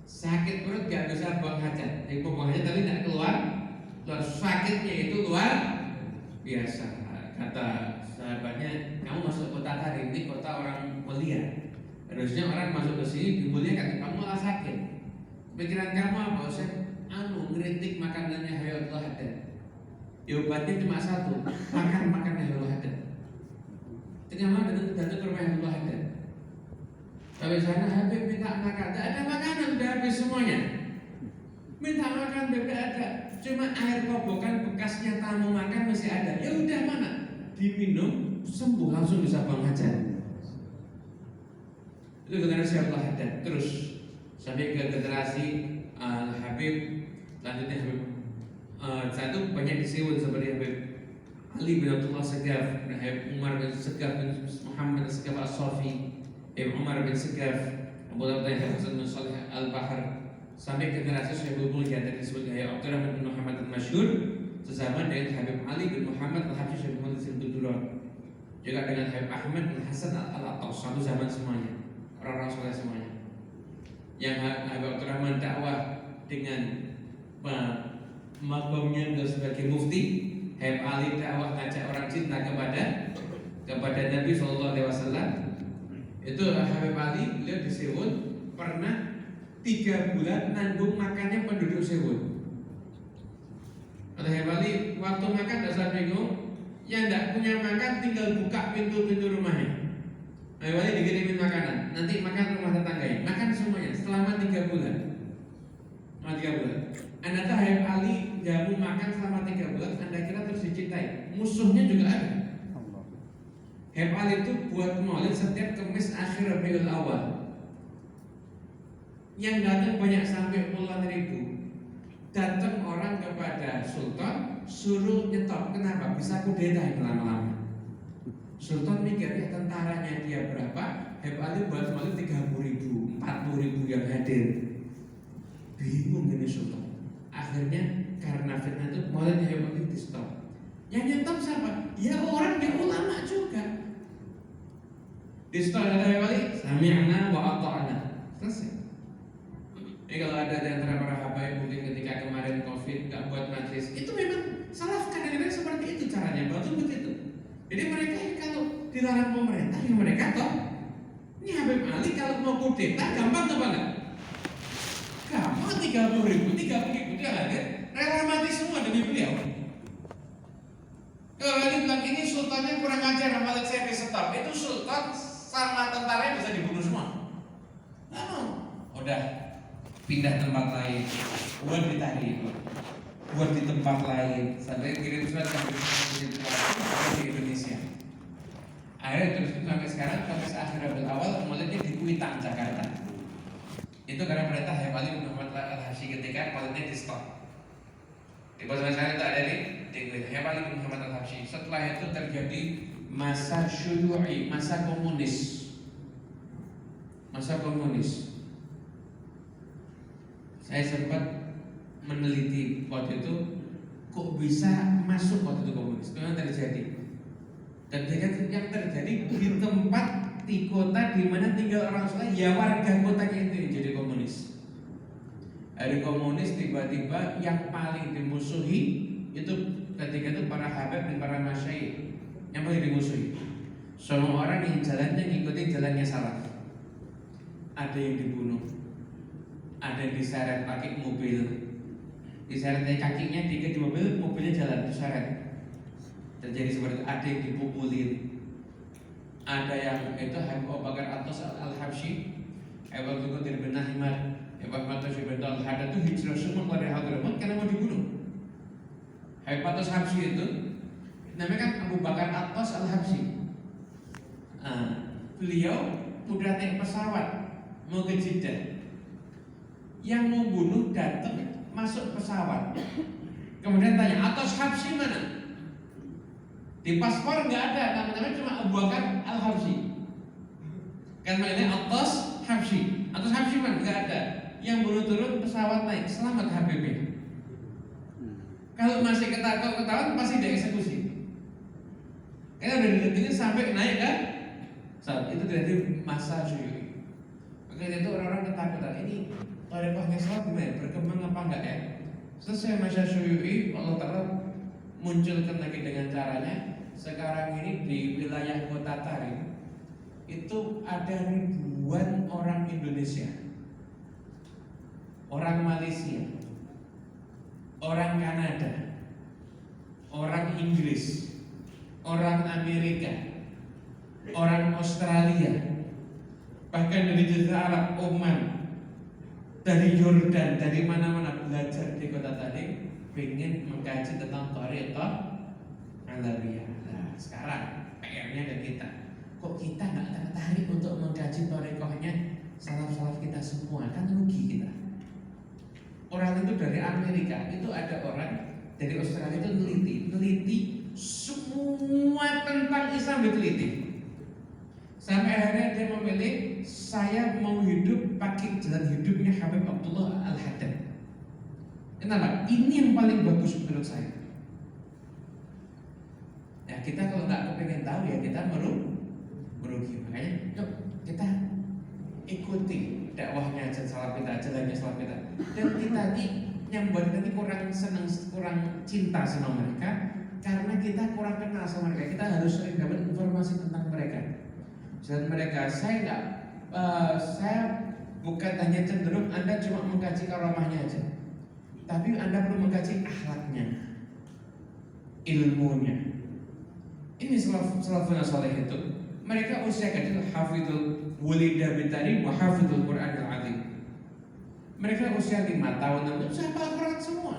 Sakit perut gak bisa buang hajat. Jadi buang hajat tapi tidak keluar. Sakitnya itu luar biasa. Kata sahabatnya, kamu masuk kota Tarim, ini kota orang mulia. Harusnya orang masuk ke sini dimuliakan. Kamu malah sakit. Pikiran kamu apa? Saya ngeritik makanannya Hayatullah Haddad. Ya obatnya cuma satu, makan Hayatullah Haddad. Ternyata datang ke rumah Hayatullah Haddad. Sampai sana Habib minta makan, tidak ada makanan, sudah habis semuanya. Minta makan tidak ada, cuma air kobokan bekasnya tamu makan masih ada. Ya udah mana? Diminum sembuh langsung bisa buang hajat. Itu generasi Hayatullah Haddad. Terus sampai ke generasi Habib, selanjutnya Habib satu banyak disebut seperti Habib Ali bin Abdullah Segaf, Habib Umar bin Segaf bin Muhammad Segaf As-Safi, Ibn Umar bin Segaf, Abu Abdullah Hasan bin Salih Al-Bahar, sampai generasi Syekh Mulia tadi disebut Habib Abdurrahman bin Muhammad Al-Masyhur, sezaman dengan Habib Ali bin Muhammad Al-Habsyi Syekh Muhammad Al-Duduran, juga dengan Habib Ahmad bin Hasan Al-Attas, satu zaman semuanya, orang-orang soleh semuanya. Yang Habib Abdurrahman dakwah dengan makomnya beliau sebagai mufti, Habib Ali dakwah ngajak orang cinta kepada Nabi SAW. Itu Habib Ali, beliau di Sewot pernah 3 bulan nanggung makannya penduduk Sewot. Kata Habib Ali, waktu makan dasar bingung, yang tidak punya makan tinggal buka pintu-pintu rumahnya. Habib Ali dikirimin makanan, nanti makan rumah tetangganya, makan semuanya selama 3 bulan. Selama 3 bulan. Anda tahu Habib Ali jamu makan selama 3 bulan, Anda kira terus dicintai. Musuhnya juga ada. Habib Ali itu buat maulid setiap Kamis akhir Rabiul Awal. Yang datang banyak sampai puluhan ribu. Datang orang kepada Sultan suruh nyetop. Kenapa? Bisa kudeta itu lama-lama. Sultan mikir ya tentaranya dia berapa? Habib Ali buat maulid 30.000, 40.000 yang hadir. Bingung ini Sultan. Akhirnya karena fitnah itu maulidnya Habib Ali di stop. Yang nyetop siapa? Ya orang yang ulama juga. Di stop kata Habib Ali, sami'na wa ata'na. Selesai. Jadi kalau ada di antara para habaib mungkin ketika kemarin Covid nggak buat majlis, itu memang salaf kadang-kadang seperti itu caranya, betul begitu. Jadi mereka kalau dilarang pemerintah, ya mereka toh. Ini Habib Ali kalau mau kudeta gampang apa enggak? Gampang 30.000 dia hadir, rela mati semua demi beliau. Kalau Ali bilang ini sultannya kurang ajar, malah saya di stop. Itu sultan sama tentaranya bisa dibunuh semua. Udah pindah tempat lain, buat ditarik, buat di tempat lain, sampai kirim surat di Indonesia. Akhirnya terus sampai sekarang, sampai akhir Rabiul Awal, mulainya di Kuitang, Jakarta. Itu karena perintah Habib Ali bin Muhammad Al-Habsyi ketika maulidnya di stop. Di posisi sekarang itu ada di Habib Ali bin Muhammad Al-Habsyi. Setelah itu terjadi masa syu'u'i, masa komunis. Masa komunis. Saya sempat meneliti waktu itu kok bisa masuk waktu itu komunis. Itu yang terjadi. Dan yang terjadi di tempat di kota di mana tinggal orang soleh, ya warga kotanya itu yang jadi komunis. Dari komunis tiba-tiba yang paling dimusuhi itu ketika itu para habib dan para masyayikh yang paling dimusuhi. Semua orang yang jalannya ngikutin jalannya salaf. Ada yang dibunuh, ada yang diseret pakai mobil, diseret kakinya tiga di mobil, mobilnya jalan diseret. Terjadi seperti itu. Ada yang dipukulin, ada yang itu Habib Abu Bakar At-Tas Al-Habsyi, Habib Abdul Qadir bin Ahmad, Habib Ahmad bin Al-Haddad itu hijrah semua dari Hadramaut karena mau dibunuh. Habib At-Tas Habsyi itu namanya kan Abu Bakar At-Tas Al-Habsyi. Beliau udah naik pesawat mau ke Jeddah. Yang mau bunuh datang masuk pesawat. Kemudian tanya, Atos Habsyi mana? Di paspor nggak ada, namanya cuma Abu Bakar Al-Habsyi. Kan mainnya Atos Habsyi. Atos Habsyi mana? Nggak ada. Yang bunuh turun pesawat naik, selamat Habibie. Kalau masih ketahuan pasti dieksekusi. Karena udah dideketin sampai naik kan? Saat itu terjadi masa Syuyu'i. Makanya itu orang-orang ketakutan. Ini Thariqahnya sholat gimana? Berkembang apa enggak ya? Selesai masa Syuyu'i, Allah Ta'ala munculkan lagi dengan caranya. Sekarang ini di wilayah kota Tarim itu ada ribuan orang Indonesia, orang Malaysia, orang Kanada, orang Inggris, orang Amerika, orang Australia, bahkan dari Jazirah Arab, Oman, dari Yordan, dari mana-mana belajar di kota tadi, ingin mengkaji tentang Thariqah Alawiyah. Nah, sekarang PR-nya ada kita. Kok kita nggak tertarik untuk mengkaji thariqahnya salaf-salaf kita semua? Kan rugi kita. Orang itu dari Amerika, itu ada orang dari Australia itu neliti semua tentang Islam diteliti. Sampai akhirnya dia memilih, saya mau hidup pakai jalan hidupnya Habib Abdullah Al-Haddad. Kenapa? Ini yang paling bagus menurut saya. Ya kita kalau nggak kepengen tahu ya kita merugi. Makanya yuk kita ikuti dakwahnya aja salaf kita, jalannya salaf kita. Dan kita ini yang buat kita ini kurang senang, kurang cinta sama mereka karena kita kurang kenal sama mereka. Kita harus sering dapat informasi tentang mereka. Dan mereka, saya bukan hanya cenderung Anda cuma mengkaji karamahnya aja, tapi Anda perlu mengkaji akhlaknya, ilmunya. Ini salafun salih itu. Mereka usia kecil, hafidul wulida bintari wa hafidul Qur'anil azim. Mereka usia 5 tahun itu bisa hafal Quran semua.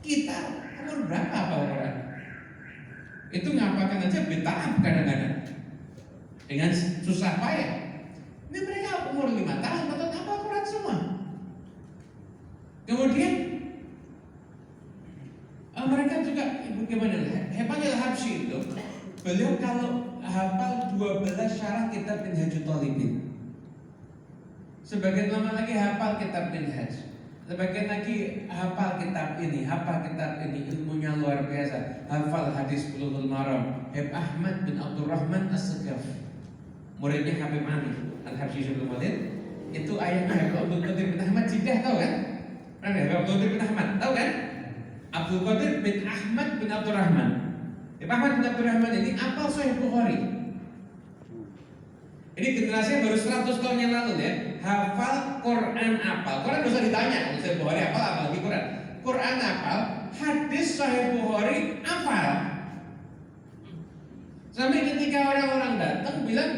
Kita umur berapa hafal Quran? Itu ngapakan aja bid'ah kadang-kadang dengan susah payah. Ini mereka umur 5 tahun betul hafal Quran semua. Kemudian mereka juga bagaimana? Hebatnya Habsyi itu, beliau kalau hafal 12 syarah kitab Minhajul Talibin, sebagian lama lagi hafal kitab Minhaj, sebagian lagi hafal kitab ini, ilmunya luar biasa, hafal hadis Bulughul Maram. Habib Ahmad bin Abdurrahman As-Sagaf, muridnya Habib Ali Al-Habsyi Syaikhul Walid, itu ayahnya Habib Abdul Qadir bin Ahmad Jidah, tahu kan? Habib Abdul Qadir bin Ahmad, tahu kan? Abdul Qadir bin Ahmad bin Abdurrahman. Habib Ahmad bin Abdurrahman ini apal Sahih Bukhari. Ini generasi baru 100 tahun yang lalu ya. Hafal Quran apal. Quran bisa ditanya, Sahih Bukhari apal, apalagi Quran. Quran apal, hadis Sahih Bukhari apal. Sampai ketika orang-orang datang bilang,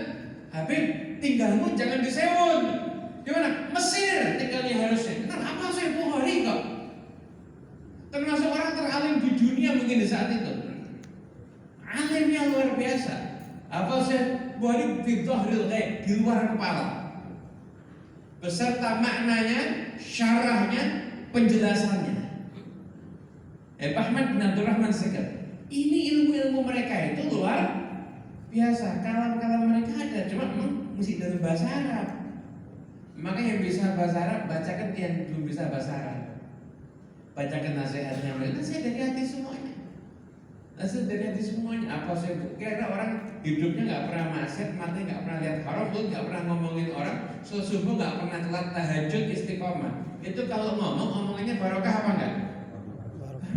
Habib, tinggalmu jangan di Seoul. Di mana? Mesir tinggalnya harusnya. Kenapa apal Sahih Bukhari kok? Termasuk orang teralim di dunia mungkin di saat itu. Alimnya luar biasa. Apa Sahih Bukhari fi dhahril ghaib, di luar kepala. Beserta maknanya, syarahnya, penjelasannya. Ahmad bin Abdurrahman As-Sagaf. Ini ilmu-ilmu mereka itu luar biasa. Kalam-kalam mereka ada, cuma mesti dalam bahasa Arab. Maka yang bisa bahasa Arab bacakan, yang belum bisa bahasa Arab bacakan nasihatnya mereka. Saya dari hati semuanya. Nasihat dari hati semuanya. Apa saya kira orang hidupnya nggak pernah maksiat, mati nggak pernah lihat haram, nggak pernah ngomongin orang, subuh nggak pernah telat, tahajud, istiqomah. Itu kalau ngomong omongannya barokah apa enggak? Barokah.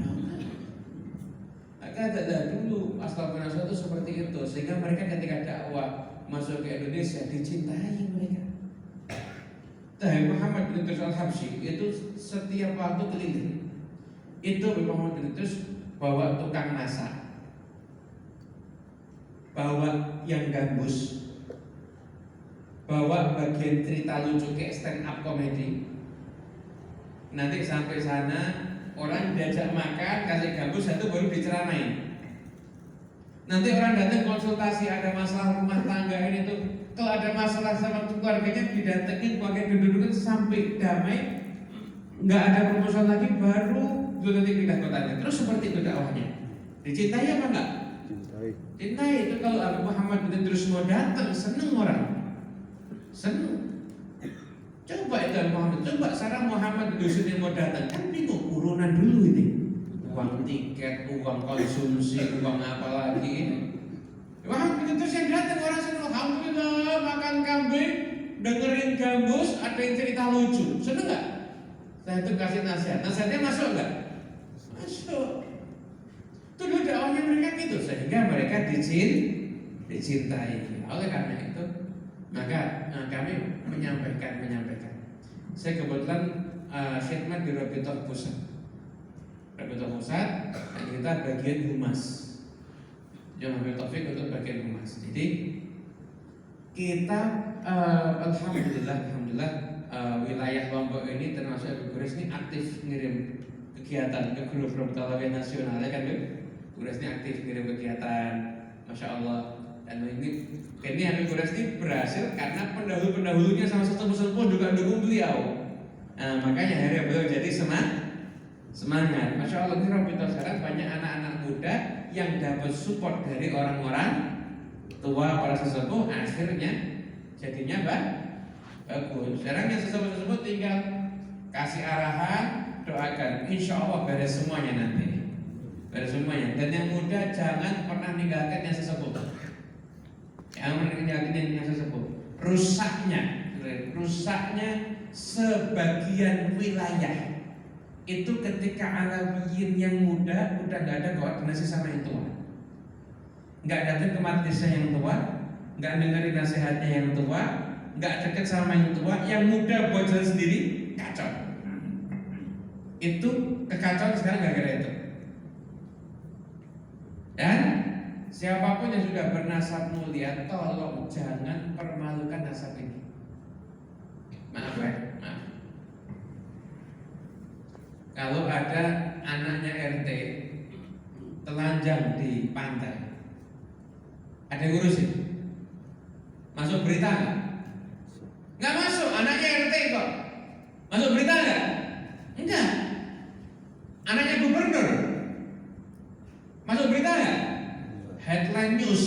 Maka ada dulu astagfirullah itu seperti itu, sehingga mereka ketika dakwah masuk ke Indonesia dicintai mereka. Muhammad bin Idris Al-Habsyi itu setiap waktu keliling. Itu Muhammad bin Idris bawa tukang masak, bawa yang gambus, bawa bagian cerita lucu kayak stand up comedy. Nanti sampai sana orang diajak makan, kasih gambus satu baru diceramain. Nanti orang datang konsultasi ada masalah rumah tangga ini tuh. Kalau ada masalah sama keluarganya didatengin, keluarga duduk sampai damai, nggak ada permusuhan lagi, baru belum nanti pindah kotanya. Terus seperti itu dakwahnya. Dicintai apa enggak? Cintai. Itu kalau Abu Muhammad bin Idrus mau datang, seneng orang. Seneng. Coba itu Abu Muhammad, coba sekarang Muhammad bin Idrus ini mau datang, kan bingung urunan dulu ini. Uang tiket, uang konsumsi, uang apa lagi ini. Muhammad bin Idrus yang datang orang seneng, alhamdulillah makan kambing, dengerin gambus, ada yang cerita lucu. Seneng nggak? Saya itu kasih nasihatnya masuk nggak? Masuk. Itu dulu dakwahnya mereka gitu, sehingga mereka dicintai. Oleh karena itu, maka kami menyampaikan. Saya kebetulan khidmat di Rabithah Pusat. Rabithah Pusat, dan kita bagian humas. Jangan Taufik untuk bagian humas. Jadi kita alhamdulillah wilayah Lombok ini termasuk Ibu Gures ini aktif ngirim kegiatan ke grup Talawiyah nasional ya kan Bu? Gures ini aktif ngirim kegiatan, masya Allah. Dan ini Habib Gures ini berhasil karena pendahulunya sama sesepuh juga dukung beliau. Nah, makanya akhirnya beliau jadi semangat. Masya Allah, ini Rabithah sekarang banyak anak-anak muda yang dapat support dari orang-orang tua, para sesepuh, akhirnya jadinya bagus. Sekarang yang sesepuh tinggal kasih arahan, doakan, insya Allah beres semuanya nanti. Beres semuanya. Dan yang muda jangan pernah meninggalkan yang sesepuh. Yang meninggalkan yang sesepuh. Rusaknya sebagian wilayah itu ketika Alawiyin yang muda udah nggak ada koordinasi sama yang tua, nggak datang ke majelisnya yang tua, nggak dengerin nasihatnya yang tua, nggak deket sama yang tua, yang muda buat jalan sendiri, kacau. Itu kekacauan sekarang gara-gara itu. Dan siapapun yang sudah bernasab mulia, tolong jangan permalukan nasab ini. Maaf ya, maaf. Kalau ada anaknya RT telanjang di pantai, ada yang ngurusin? Masuk berita nggak? Nggak masuk, anaknya RT kok. Masuk berita nggak? Enggak. Anaknya gubernur masuk berita nggak? Headline news,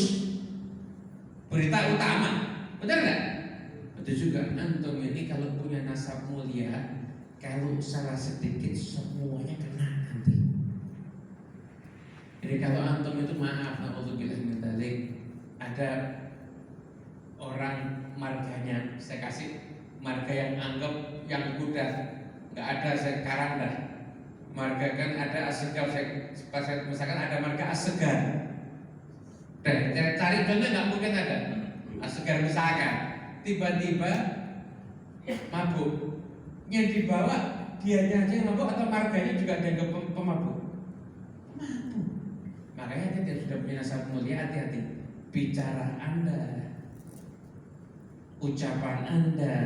berita utama, betul nggak? Betul juga. Antum ini kalau punya nasab mulia, kalau salah sedikit semuanya kena nanti. Jadi kalau antum itu maaf, naudzubillah min dzalik, ada orang marganya, saya kasih marga yang anggap yang udah nggak ada sekarang dah. Marga kan ada Assegar, misalkan ada marga Assegar. Dan cari contoh nggak mungkin ada Assegar misalkan. Tiba-tiba mabuk. Yang dibawa dianya aja yang mabuk atau marganya juga dianggap pemabuk? Pemabuk. Makanya kita sudah punya nasab mulia, hati-hati. Bicara Anda, ucapan Anda,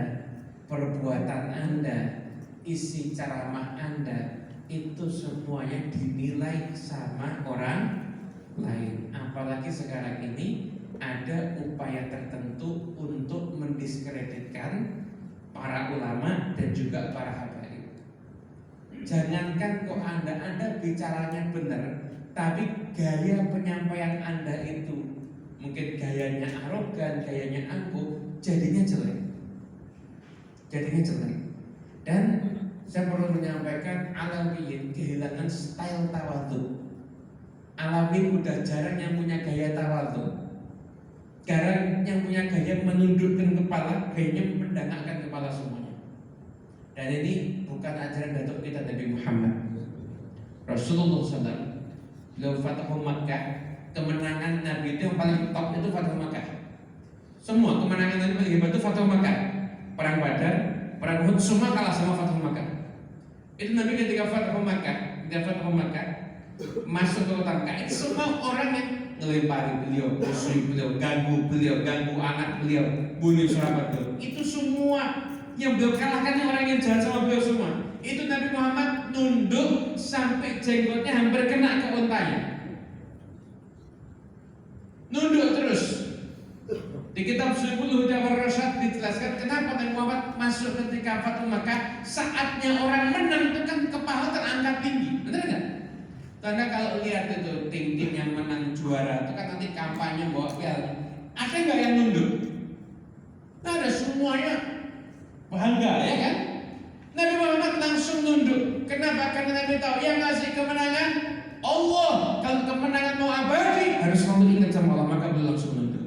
perbuatan Anda, isi ceramah Anda, itu semuanya dinilai sama orang lain. Apalagi sekarang ini ada upaya tertentu untuk mendiskreditkan para ulama dan juga para habaib. Jangankan kok anda bicaranya benar, tapi gaya penyampaian Anda itu mungkin gayanya arogan, gayanya angkuh, jadinya jelek. Dan saya perlu menyampaikan, Alawiyin kehilangan style tawadhu. Alawiyin udah jarang yang punya gaya tawadhu. Jarang yang punya gaya menundukkan kepala, gayanya mendangakkan kepala semuanya. Dan ini bukan ajaran datuk kita Nabi Muhammad. Rasulullah SAW, beliau Fathu Makkah, kemenangan Nabi itu yang paling top itu Fathu Makkah. Semua kemenangan Nabi paling hebat itu Fathu Makkah. Perang Badar, perang Uhud, semua kalah sama Fathu Makkah. Itu Nabi ketika Fathu Makkah, masuk ke kota Makkah, itu semua orang yang ngelempari beliau, musuh beliau, ganggu anak beliau, bunuh sahabat beliau. Itu semua yang beliau kalahkan orang yang jahat sama beliau semua. Itu Nabi Muhammad nunduk sampai jenggotnya hampir kena ke untanya. Nunduk terus. Di kitab Subul Huda war Rasyad dijelaskan kenapa Nabi Muhammad masuk ketika Fathu Makkah, saatnya orang menang itu kan kepala terangkat tinggi, benar nggak? Karena kalau lihat itu tim-tim yang menang juara itu kan nanti kampanye bawa piala, ada nggak yang nunduk? Nah, ada, semuanya bangga ya kan? Nabi Muhammad langsung nunduk. Kenapa? Karena Nabi tahu yang ngasih kemenangan Allah. Kalau kemenangan mau abadi harus selalu ingat sama Allah, maka beliau langsung nunduk.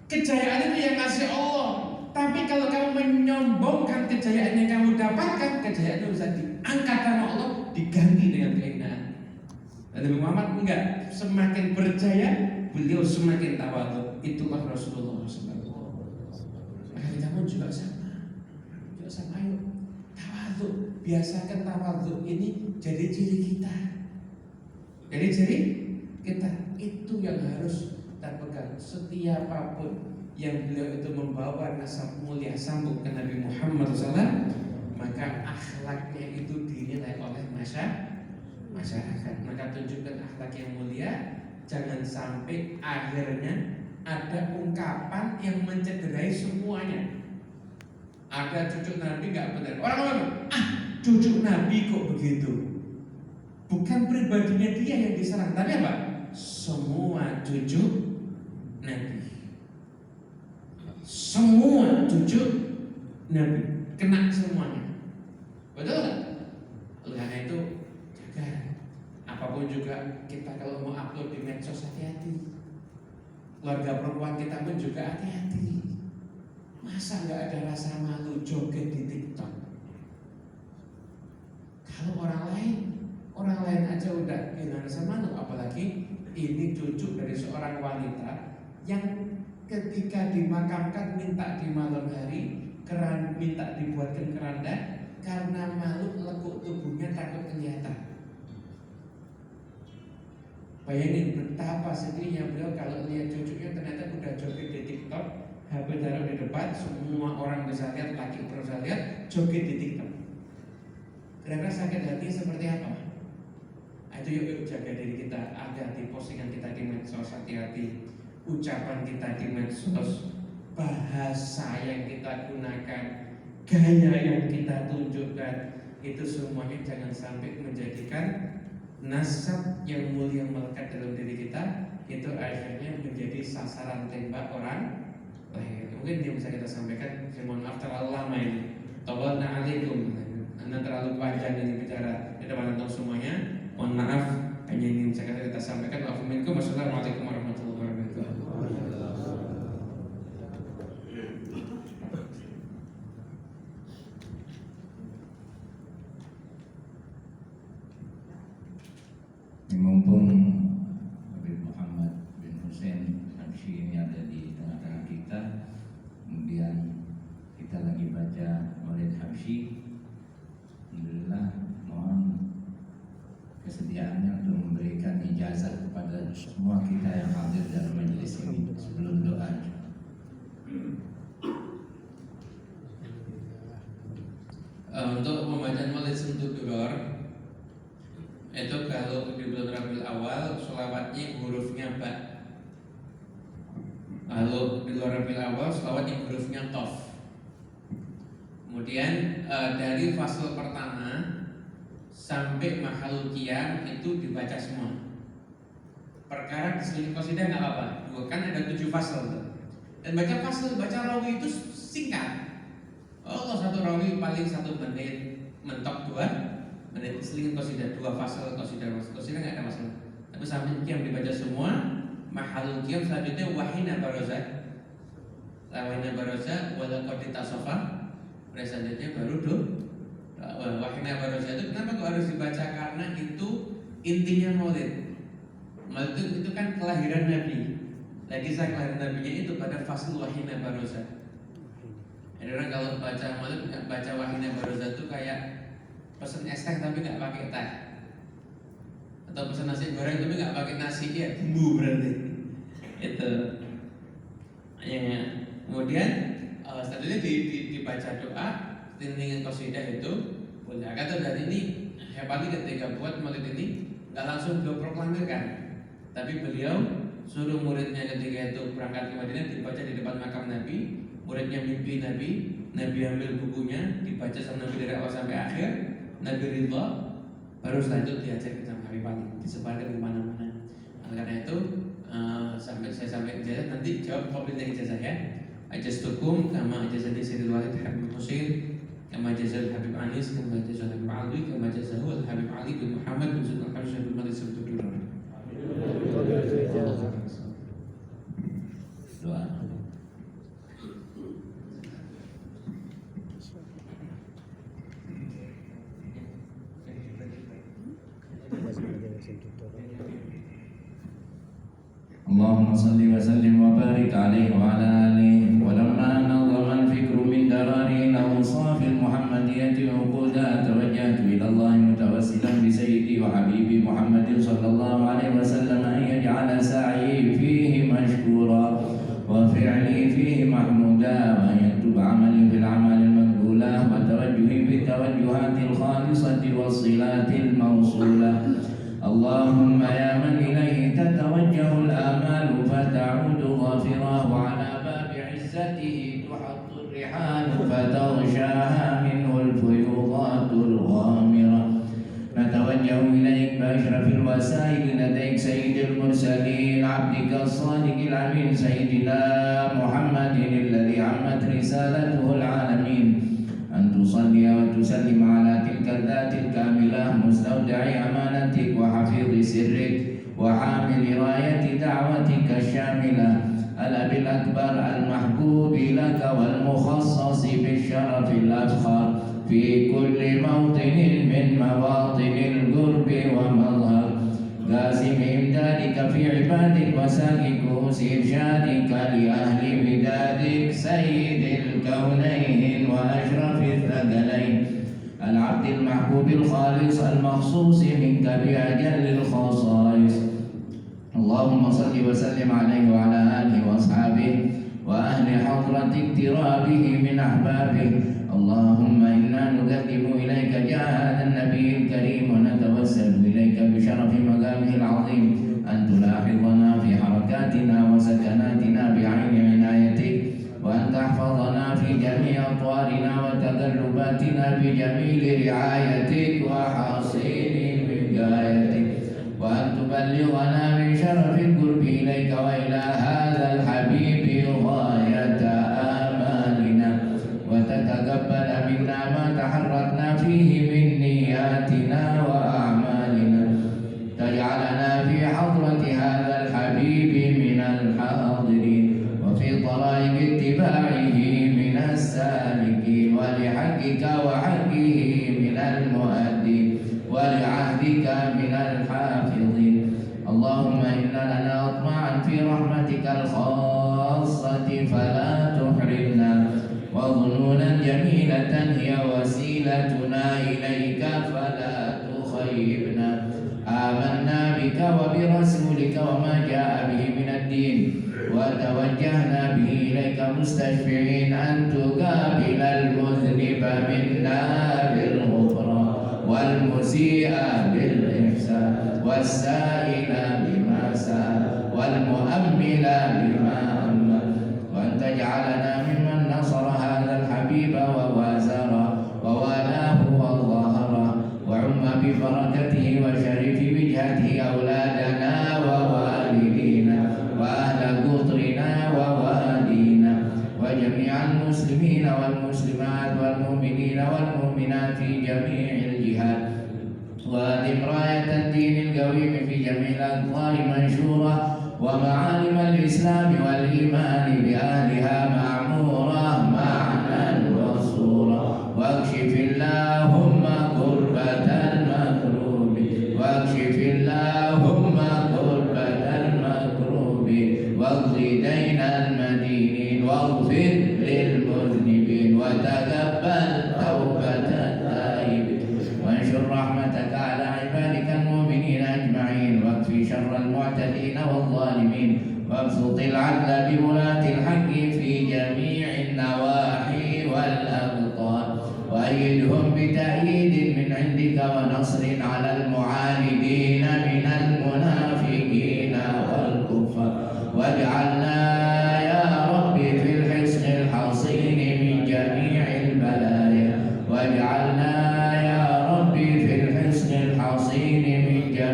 Kejayaan itu yang ngasih Allah. Tapi kalau kamu menyombongkan kejayaan yang kamu dapatkan, kejayaan itu bisa diangkat sama Allah, diganti dengan kehinaan. Nabi Muhammad enggak, semakin berjaya beliau semakin tawadhu. Itulah Rasulullah SAW. Maka kita pun juga sama, ayo tawadhu, biasakan tawadhu ini jadi ciri kita. Jadi ciri kita itu yang harus kita pegang. Setiap apapun yang beliau itu membawa nasab mulia sambung ke Nabi Muhammad SAW, maka akhlaknya itu dinilai oleh masyarakat. Maka tunjukkan akhlak yang mulia. Jangan sampai akhirnya ada ungkapan yang mencederai semuanya. Ada cucu Nabi nggak benar, orang ngomong, cucu Nabi kok begitu. Bukan pribadinya dia yang diserang, tapi apa? Semua cucu Nabi. Semua cucu Nabi kena semuanya. Betul nggak? Oleh karena itu jaga. Apapun juga kita kalau mau upload di medsos, hati-hati. Keluarga perempuan kita pun juga hati-hati. Masa nggak ada rasa malu joget di TikTok? Kalau orang lain aja udah hilang rasa malu, apalagi ini cucu dari seorang wanita yang ketika dimakamkan minta di malam hari, minta dibuatkan keranda karena malu lekuk tubuhnya takut kelihatan. Bayangin betapa sedihnya beliau kalau lihat cucunya ternyata udah joget di TikTok, HP taruh di depan, semua orang bisa lihat, laki bisa lihat, joget di TikTok. Kira-kira sakit hati seperti apa? Itu yuk jaga diri kita, hati-hati postingan kita di medsos, hati-hati ucapan kita di medsos, bahasa yang kita gunakan, gaya yang kita tunjukkan, itu semuanya jangan sampai menjadikan nasab yang mulia melekat dalam diri kita, itu akhirnya menjadi sasaran tembak orang lain. Mungkin yang bisa kita sampaikan, saya mohon maaf terlalu lama ini. Tawadna alaikum, Anda terlalu panjang ini bicara di depan untuk semuanya. Mohon maaf, hanya ini bisa kita sampaikan. Wassalamualaikum warahmatullahi wabarakatuh. Mumpung Habib Muhammad bin Hussein Habsyi ini ada di tengah-tengah kita, kemudian kita lagi baca Maulid Habsyi, alhamdulillah mohon kesediaannya untuk memberikan ijazah kepada semua kita yang hadir dalam majelis ini sebelum doa. Untuk pembacaan Maulid Sentuduror itu kalau di bulan Rabiul Awal sholawatnya hurufnya ba. Kalau di luar Rabiul Awal sholawatnya hurufnya tof. Kemudian dari fasal pertama sampai mahalul qiyam itu dibaca semua. Perkara diseling qasidah nggak apa-apa. Kan ada 7 fasal tuh. Dan baca fasal, baca rawi itu singkat. Allah satu rawi paling 1 menit, mentok 2 menit. Selingin qasidah 2 fasal qasidah nggak ada masalah. Tapi sampai qiyam dibaca semua. Mahalul qiyam selanjutnya wahina baroza. Wahina baroza wala qad tasofa. Selanjutnya baru wahina baroza itu kenapa kok harus dibaca? Karena itu intinya maulid. Maulid itu kan kelahiran Nabi. Lagi saya kelahiran Nabinya itu pada fasal wahina baroza. Ada orang kalau baca maulid nggak baca wahina baroza itu kayak pesen es teh tapi nggak pakai teh, atau pesen nasi goreng tapi nggak pakai nasi, ya bumbu berarti itu. Ya. Kemudian selanjutnya dibaca doa, tintingin qasidah itu boleh. Kata dari ini hebatnya ketika buat maulid ini nggak langsung beliau proklamirkan, tapi beliau suruh muridnya ketika itu berangkat ke Madinah dibaca di depan makam Nabi. Muridnya mimpi Nabi, Nabi ambil bukunya, dibaca sama Nabi dari awal sampai akhir, Nabi ridha, baru setelah itu diajarkan sama Habib Ali, disebarkan kemana-mana. Karena itu saya sampai ijazah, nanti jawab komplain ijazah ya. Ajastukum kama ajazani Sayyidul Walid Habib Husain, kama ajazal Habib Anis, kama ajazal Habib Ali, kama ajazal Habib Ali bin Muhammad bin Sultan Habib bin Malik Sabtudur. Doa. اللهم صل وسلم وبارك عليه وعلى آله. ولما نظم الفكر من درار الأوصاف المحمدية عقودا توجهت إلى الله متوسلا بسيدي وحبيبي محمد صلى الله عليه وسلم أن يجعل سعي فيه مشكورا وفعلي فيه محمودا، وأن يكتب عملي في الأعمال المقبولة وتوجهي في التوجهات الخالصة والصلات الموصولة. اللهم يا من إليه تتوجه الآمال فتعود ظافرة، وعلى باب عزته تحط الرحال فتغشاها منه الفيوضات الغامرة. نتوجه إليك بأشرف الوسائل لديك سيد المرسلين عبدك الصادق الأمين سيدنا محمد الذي عمت رسالته العالمين، أن تصلي وتسلم على تلك الذات الكاملة مستودع أمانتك وحفيظ سرك وحامل راية دعوتك الشاملة، الأب الأكبر المحبوب لك والمخصص بالشرف الأفخر في كل موطن من مواطن القرب ومظهر، قاسم إمدادك في عبادك وسالك كؤوس إرشادك لأهل ودادك سيد الكونين وأشرف الثقلين، العبد المحبوب الخالص المخصوص منك بأجل الخصائص. اللهم صل وسلم عليه وعلى آله وأصحابه وأهل حضرة اقترابه من أحبابه. اللهم إنا نقدم إليك جاه هذا النبي الكريم ونتوسل إليك بشرف مقامه العظيم أن تلاحظنا في حركاتنا وسكناتنا بعين عنايتك، وأن تحفظنا في جميع أطوارنا وتقلباتنا بجميل رعايتك وحصين وقايتك، وأن تبلغنا من شرف القرب إليك وإلى هذا الحبيب غاية آمالنا، وتتقبل منا ما تحركنا فيه من نياتنا وأعمالنا، تجعلنا في حضرة هذا الحبيب من الحاضرين، وفي طرائق اتباعه من السالكين، ولحقك وحقه من المؤدين، ولعهدك من الحافظين. اللهم إنا لنا أطمعا في رحمتك الخاصة فلا تحرمنا، وظنونا جميلة هي وسيلتنا إليك فلا تخيبنا. آمنا بك وبرسولك وما جاء به من الدين، وتوجهنا به إليك مستشفعين أن تقابل المذنب منا بالغفران، والمسيء بالإحسان، والسائل بما سأل، والمؤمل بما أمل، وأن تجعلنا ممن نصر هذا الحبيب ووازره ووالاه وظهره، وعم ببركته وشرف وجهته أولادنا ووالدينا وأهل قطرنا ووالينا وجميع المسلمين والمسلمات والمؤمنين والمؤمنات في جميع الجهات، وأدم راية الدين القويم في جميع الأقطار منشورة، ومعالم الإسلام والإيمان بأهلها معمورة معنى وصورة، واكشف اللهم كربة المكروب، واكشف اللهم كربة المكروب، واقض دين المدينين، واغفر للمذنبين، وتقبل توبة التائبين، وانشر رحمتك على عبادك المؤمنين أجمعين، واكفي شر المعتدين والظالمين، وابسط العدل بولاة الحق في جميع النواحي والأبطال، وأيدهم بتأييد من عندك ونصر على المعاندين من المنافقين والكفار،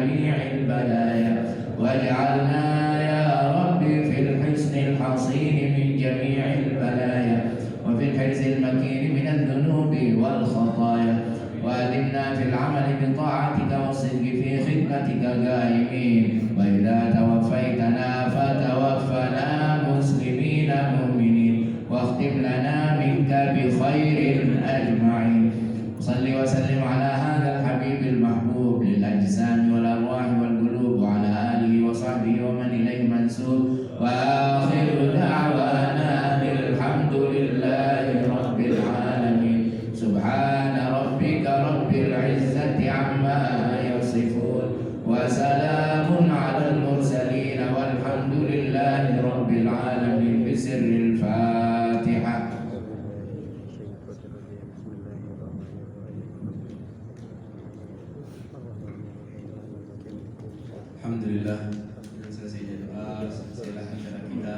جميع البلايا، واجعلنا يا رب في الحصن الحصين من جميع البلايا، وفي الحرز المكين من الذنوب والخطايا، وأدمنا في العمل بطاعتك والصدق في خدمتك قائمين، وإذا توفيتنا فتوفنا مسلمين مؤمنين، واختم لنا منك بخير أجمعين. صل وسلم على هذا الحبيب المحبوب للأجسام والأرواح والقلوب، وعلى آله وصحبه ومن إليه منسوب، وآخر دعوانا الحمد لله رب العالمين. سبحان ربك رب العزة عما يصفون، وسلام على المرسلين، والحمد لله رب العالمين. بسر الفاتحة. Alhamdulillah, dengan selesainya doa, selesailah acara kita.